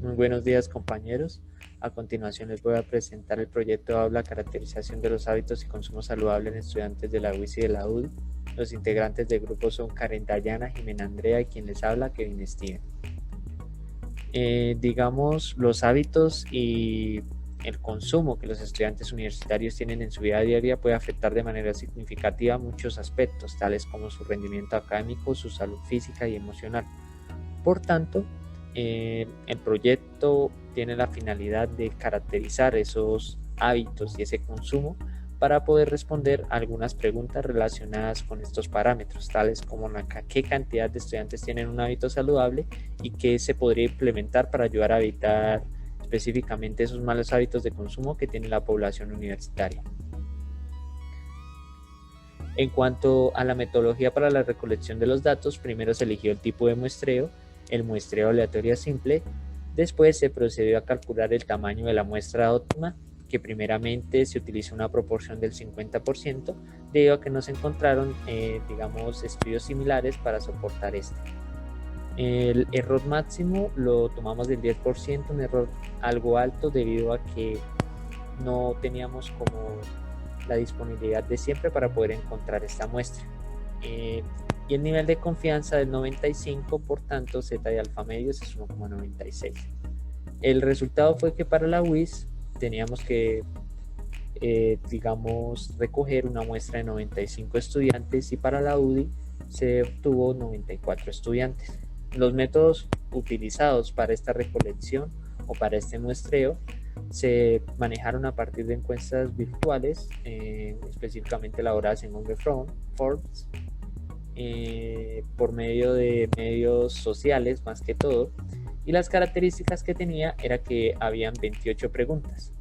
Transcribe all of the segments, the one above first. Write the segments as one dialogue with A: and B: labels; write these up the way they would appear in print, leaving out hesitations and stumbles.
A: Muy buenos días, compañeros. A continuación les voy a presentar el proyecto Aula Caracterización de los hábitos y consumo saludable en estudiantes de la UIS y de la UDI. Los integrantes del grupo son Karen Dayana, Jimena Andrea y quien les habla, Kevin Steven. Los hábitos y el consumo que los estudiantes universitarios tienen en su vida diaria puede afectar de manera significativa muchos aspectos, tales como su rendimiento académico, su salud física y emocional. Por tanto, el proyecto tiene la finalidad de caracterizar esos hábitos y ese consumo para poder responder algunas preguntas relacionadas con estos parámetros, tales como qué cantidad de estudiantes tienen un hábito saludable y qué se podría implementar para ayudar a evitar específicamente esos malos hábitos de consumo que tiene la población universitaria. En cuanto a la metodología para la recolección de los datos, primero se eligió el tipo de muestreo, el muestreo aleatorio simple. Después se procedió a calcular el tamaño de la muestra óptima, que primeramente se utilizó una proporción del 50%, debido a que no se encontraron, estudios similares para soportar esto. El error máximo lo tomamos del 10%, un error algo alto debido a que no teníamos como la disponibilidad de siempre para poder encontrar esta muestra. Y el nivel de confianza del 95, por tanto, Z de alfa medios es 1,96. El resultado fue que para la UIS teníamos que, recoger una muestra de 95 estudiantes y para la UDI se obtuvo 94 estudiantes. Los métodos utilizados para esta recolección o para este muestreo se manejaron a partir de encuestas virtuales, específicamente elaboradas en Google Forms, por medio de medios sociales más que todo, y las características que tenía era que habían 28 preguntas,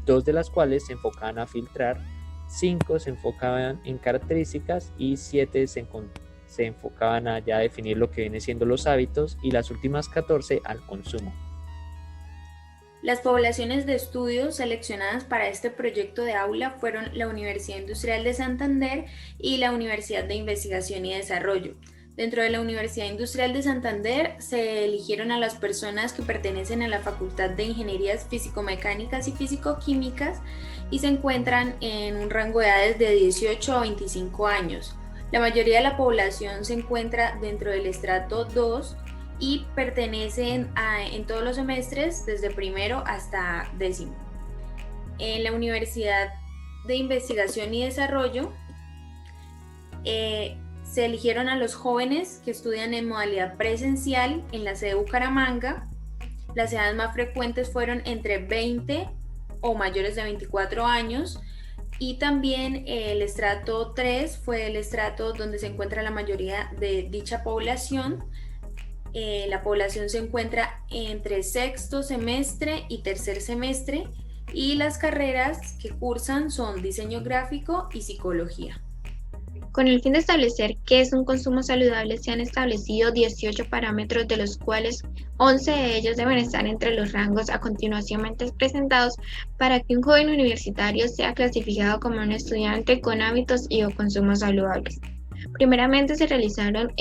A: 2 de las cuales se enfocaban a filtrar, 5 se enfocaban en características y 7 se enfocaban a ya definir lo que viene siendo los hábitos, y las últimas 14 al consumo.
B: Las poblaciones de estudio seleccionadas para este proyecto de aula fueron la Universidad Industrial de Santander y la Universidad de Investigación y Desarrollo. Dentro de la Universidad Industrial de Santander se eligieron a las personas que pertenecen a la Facultad de Ingenierías Físico-Mecánicas y Físico-Químicas y se encuentran en un rango de edades de 18 a 25 años. La mayoría de la población se encuentra dentro del estrato 2 y pertenecen en todos los semestres desde primero hasta décimo. En la Universidad de Investigación y Desarrollo se eligieron a los jóvenes que estudian en modalidad presencial en la sede de Bucaramanga. Las edades más frecuentes fueron entre 20 o mayores de 24 años, y también el estrato 3 fue el estrato donde se encuentra la mayoría de dicha población. La población se encuentra entre sexto semestre y tercer semestre, y las carreras que cursan son diseño gráfico y psicología.
C: Con el fin de establecer qué es un consumo saludable, se han establecido 18 parámetros, de los cuales 11 de ellos deben estar entre los rangos a continuación presentados para que un joven universitario sea clasificado como un estudiante con hábitos y o consumos saludables. Primeramente se realizaron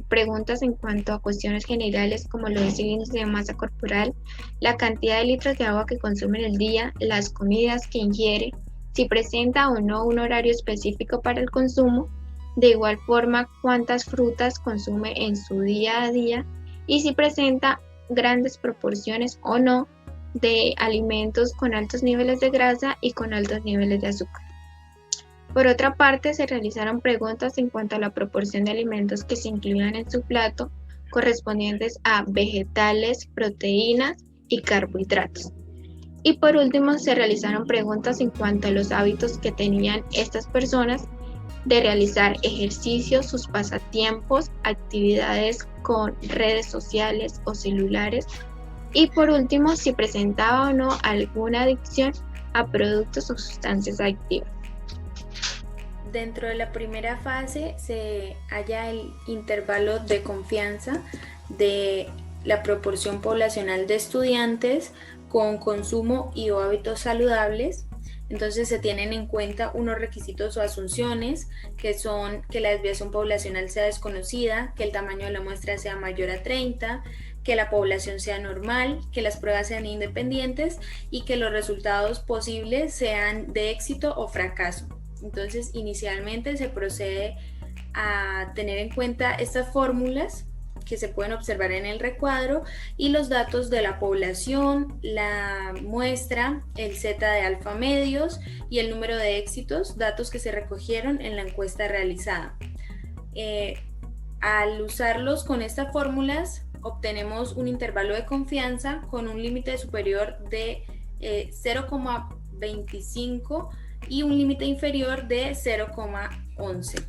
C: preguntas en cuanto a cuestiones generales como lo es el índice de masa corporal, la cantidad de litros de agua que consume en el día, las comidas que ingiere, si presenta o no un horario específico para el consumo, de igual forma cuántas frutas consume en su día a día y si presenta grandes proporciones o no de alimentos con altos niveles de grasa y con altos niveles de azúcar. Por otra parte, se realizaron preguntas en cuanto a la proporción de alimentos que se incluían en su plato, correspondientes a vegetales, proteínas y carbohidratos. Y por último, se realizaron preguntas en cuanto a los hábitos que tenían estas personas de realizar ejercicios, sus pasatiempos, actividades con redes sociales o celulares. Y por último, si presentaba o no alguna adicción a productos o sustancias adictivas.
B: Dentro de la primera fase se halla el intervalo de confianza de la proporción poblacional de estudiantes con consumo y o hábitos saludables. Entonces se tienen en cuenta unos requisitos o asunciones que son que la desviación poblacional sea desconocida, que el tamaño de la muestra sea mayor a 30, que la población sea normal, que las pruebas sean independientes y que los resultados posibles sean de éxito o fracaso. Entonces, inicialmente se procede a tener en cuenta estas fórmulas que se pueden observar en el recuadro y los datos de la población, la muestra, el zeta de alfa medios y el número de éxitos, datos que se recogieron en la encuesta realizada. Al usarlos con estas fórmulas, obtenemos un intervalo de confianza con un límite superior de 0,25 y un límite inferior de 0,11.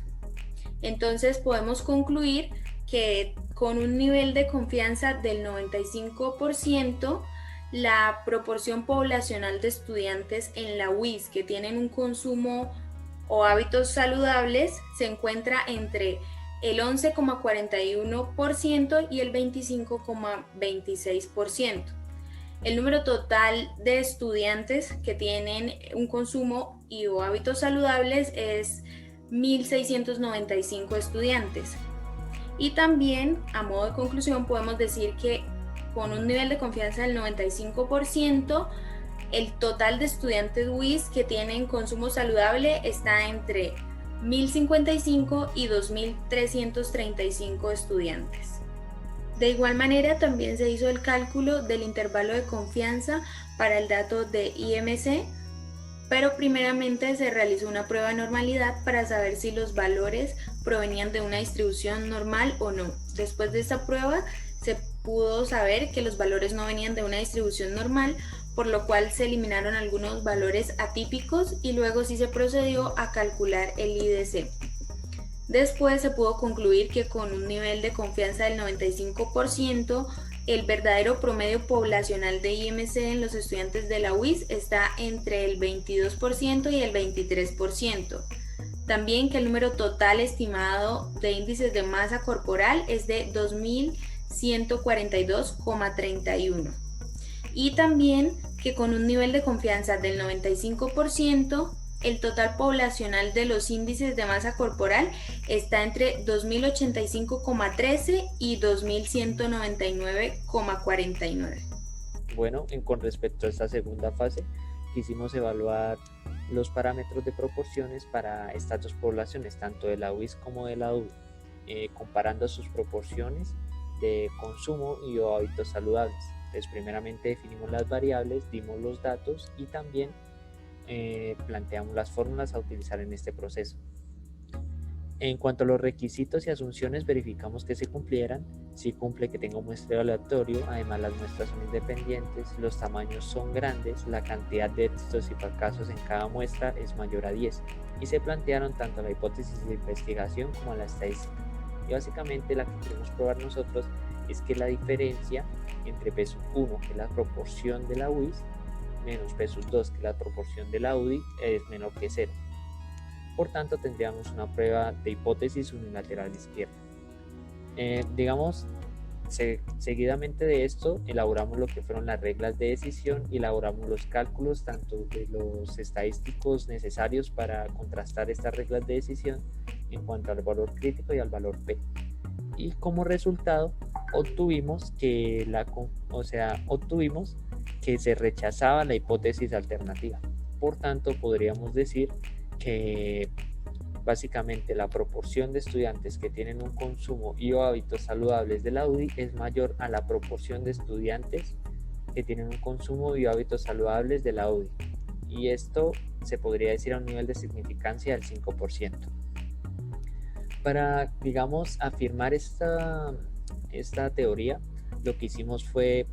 B: Entonces podemos concluir que con un nivel de confianza del 95%, la proporción poblacional de estudiantes en la UIS que tienen un consumo o hábitos saludables se encuentra entre el 11,41% y el 25,26%. El número total de estudiantes que tienen un consumo y o hábitos saludables es 1.695 estudiantes. Y también, a modo de conclusión, podemos decir que con un nivel de confianza del 95%, el total de estudiantes UIS que tienen consumo saludable está entre 1.055 y 2.335 estudiantes. De igual manera, también se hizo el cálculo del intervalo de confianza para el dato de IMC, pero primeramente se realizó una prueba de normalidad para saber si los valores provenían de una distribución normal o no. Después de esta prueba se pudo saber que los valores no venían de una distribución normal, por lo cual se eliminaron algunos valores atípicos y luego sí se procedió a calcular el IDC. Después se pudo concluir que con un nivel de confianza del 95%, el verdadero promedio poblacional de IMC en los estudiantes de la UIS está entre el 22% y el 23%. También que el número total estimado de índices de masa corporal es de 2.142,31. Y también que con un nivel de confianza del 95%, el total poblacional de los índices de masa corporal está entre 2.085,13 y 2.199,49.
A: Bueno, con respecto a esta segunda fase, quisimos evaluar los parámetros de proporciones para estas dos poblaciones, tanto de la UIS como de la UDI, comparando sus proporciones de consumo y o hábitos saludables. Entonces, primeramente definimos las variables, dimos los datos y también planteamos las fórmulas a utilizar en este proceso. En cuanto a los requisitos y asunciones, verificamos que se cumplieran. Si cumple que tenga un muestreo aleatorio, además las muestras son independientes, los tamaños son grandes, la cantidad de éxitos y fracasos en cada muestra es mayor a 10 y se plantearon tanto la hipótesis de investigación como la estadística. Y básicamente la que queremos probar nosotros es que la diferencia entre P1, que es la proporción de la UIS, menos P2, que es la proporción de la UDI, es menor que 0. Por tanto, tendríamos una prueba de hipótesis unilateral izquierda. Seguidamente de esto, elaboramos lo que fueron las reglas de decisión y elaboramos los cálculos tanto de los estadísticos necesarios para contrastar estas reglas de decisión en cuanto al valor crítico y al valor P. Y como resultado, obtuvimos que se rechazaba la hipótesis alternativa. Por tanto, podríamos decir que básicamente la proporción de estudiantes que tienen un consumo y o hábitos saludables de la UDI es mayor a la proporción de estudiantes que tienen un consumo y o hábitos saludables de la UDI. Y esto se podría decir a un nivel de significancia del 5%. Para, afirmar esta teoría, lo que hicimos fue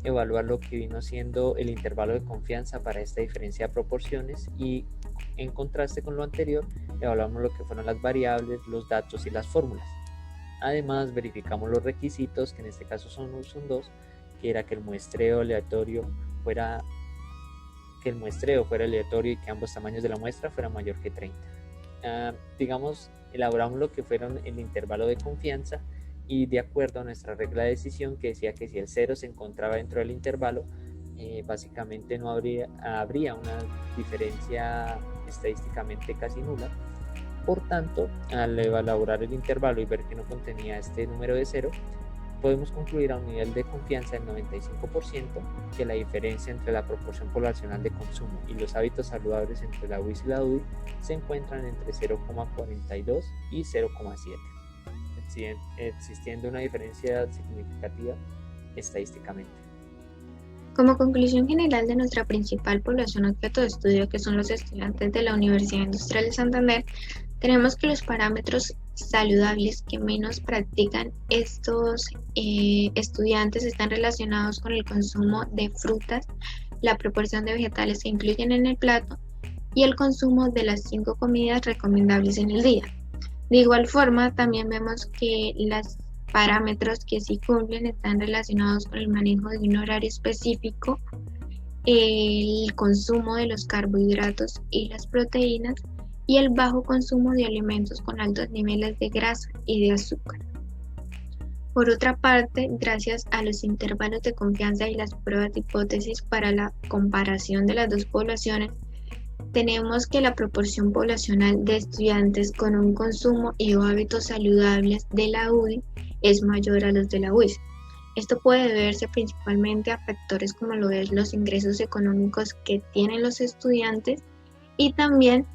A: evaluar lo que vino siendo el intervalo de confianza para esta diferencia de proporciones y en contraste con lo anterior evaluamos lo que fueron las variables, los datos y las fórmulas. Además verificamos los requisitos, que en este caso son dos, que era que el muestreo fuera aleatorio y que ambos tamaños de la muestra fueran mayor que 30. Elaboramos lo que fueron el intervalo de confianza y de acuerdo a nuestra regla de decisión que decía que si el 0 se encontraba dentro del intervalo, básicamente no habría una diferencia estadísticamente casi nula. Por tanto, al elaborar el intervalo y ver que no contenía este número de 0, podemos concluir a un nivel de confianza del 95% que la diferencia entre la proporción poblacional de consumo y los hábitos saludables entre la UIS y la UDI se encuentran entre 0,42 y 0,7, existiendo una diferencia significativa estadísticamente.
C: Como conclusión general de nuestra principal población objeto de estudio, que son los estudiantes de la Universidad Industrial de Santander, tenemos que los parámetros saludables que menos practican estos estudiantes están relacionados con el consumo de frutas, la proporción de vegetales que incluyen en el plato y el consumo de las 5 comidas recomendables en el día. De igual forma, también vemos que los parámetros que sí cumplen están relacionados con el manejo de un horario específico, el consumo de los carbohidratos y las proteínas, y el bajo consumo de alimentos con altos niveles de grasa y de azúcar. Por otra parte, gracias a los intervalos de confianza y las pruebas de hipótesis para la comparación de las dos poblaciones, tenemos que la proporción poblacional de estudiantes con un consumo y o hábitos saludables de la UDI es mayor a los de la UIS. Esto puede deberse principalmente a factores como lo es los ingresos económicos que tienen los estudiantes y también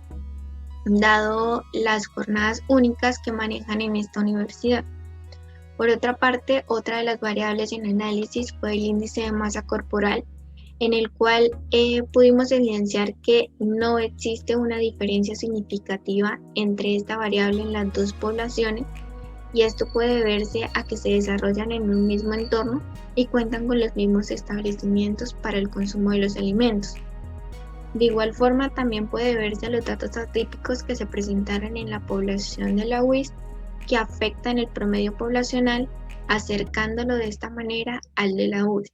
C: dado las jornadas únicas que manejan en esta universidad. Por otra parte, otra de las variables en análisis fue el índice de masa corporal, en el cual pudimos evidenciar que no existe una diferencia significativa entre esta variable en las dos poblaciones, y esto puede deberse a que se desarrollan en un mismo entorno y cuentan con los mismos establecimientos para el consumo de los alimentos. De igual forma, también puede verse a los datos atípicos que se presentaron en la población de la UIS que afectan el promedio poblacional, acercándolo de esta manera al de la UDI.